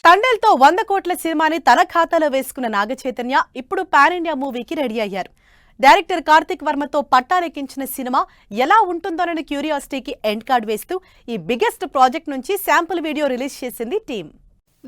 తండేల్తో 100 కోట్ల సినిమాని తన ఖాతాలో వేసుకున్న నాగచైతన్య ఇప్పుడు పాన్ ఇండియా మూవీకి రెడీ అయ్యారు. డైరెక్టర్ కార్తిక్ వర్మతో పట్టాలెక్కించిన సినిమా ఎలా ఉంటుందోనని క్యూరియాసిటీకి ఎండ్ కార్డ్ వేస్తూ ఈ బిగ్గెస్ట్ ప్రాజెక్ట్ నుంచి శాంపుల్ వీడియో రిలీజ్ చేసింది team.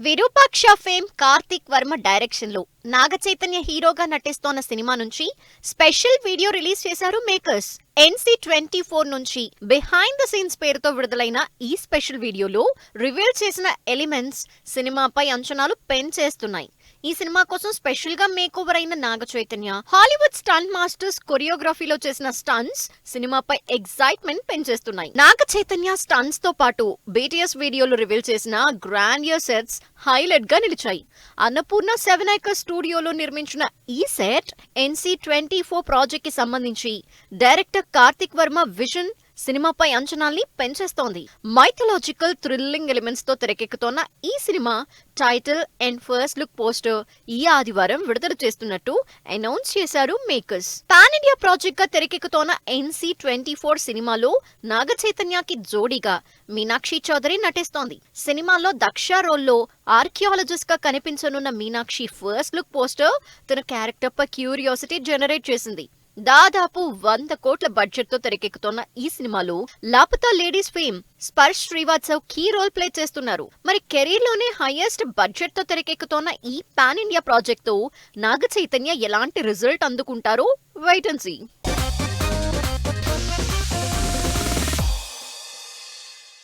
Virupaksha fame Karthik Varma direction లో నాగచైతన్య హీరోగా నటిస్తోన్న సినిమా నుంచి స్పెషల్ వీడియో రిలీజ్ చేశారు మేకర్స్. NC24 నుంచి బిహైండ్ ద సీన్స్ పేరుతో విడుదలైన ఈ స్పెషల్ వీడియోలో రివీల్ చేసిన ఎలిమెంట్స్ సినిమాపై అంచనాలు పెంచేస్తున్నాయి. ఈ సినిమా కోసం స్పెషల్ గా మేకోవర్ అయిన నాగచైతన్య హాలీవుడ్ స్టంట్ మాస్టర్స్ కొరియోగ్రఫీలో చేసిన స్టంట్స్ సినిమాపై ఎక్సైట్మెంట్ పెంచేస్తున్నాయి. నాగచైతన్య స్టంట్స్ తో పాటు BTS వీడియోలు రివీల్ చేసిన గ్రాండియర్ సెట్స్ హైలైట్ గా నిలిచాయి. అన్నపూర్ణ 7 ఏకర్ స్టూడియోలో నిర్మించిన ఈ సెట్ NC24 ప్రాజెక్ట్ కి సంబంధించి డైరెక్టర్ కార్తిక్ వర్మ విజన్ సినిమాపై అంచనాల్ని పెంచేస్తోంది. మైథలాజికల్ థ్రిల్లింగ్ ఎలిమెంట్స్ తో తెరకెక్కుతోన్న ఈ cinema title and first look poster ఈ ఆదివారం విడుదల చేస్తున్నట్టు అనౌన్స్ చేశారు మేకర్స్. పాన్ ఇండియా ప్రాజెక్ట్ గా తెరకెక్కుతోన్న NC24 సినిమాలో నాగచైతన్యకి జోడీగా మీనాక్షి చౌదరి నటిస్తోంది. సినిమాలో దక్ష రోల్లో ఆర్కియాలజిస్ట్ గా కనిపించనున్న మీనాక్షి ఫస్ట్ లుక్ పోస్టర్ తన క్యారెక్టర్ పై క్యూరియాసిటీ జనరేట్ చేసింది. దాదాపు 100 కోట్ల బడ్జెట్ తో తెరకెక్కుతున్న ఈ సినిమాలో Laapataa Ladies fame Sparsh Shrivastava key role play చేస్తున్నారు. మరి కెరీర్ లోనే హైయెస్ట్ బడ్జెట్ తో తెరకెక్కుతున్న ఈ పాన్ ఇండియా ప్రాజెక్ట్ తో నాగ చైతన్య ఎలాంటి రిజల్ట్ అందుకుంటారో వెయిట్ అండ్ సీ.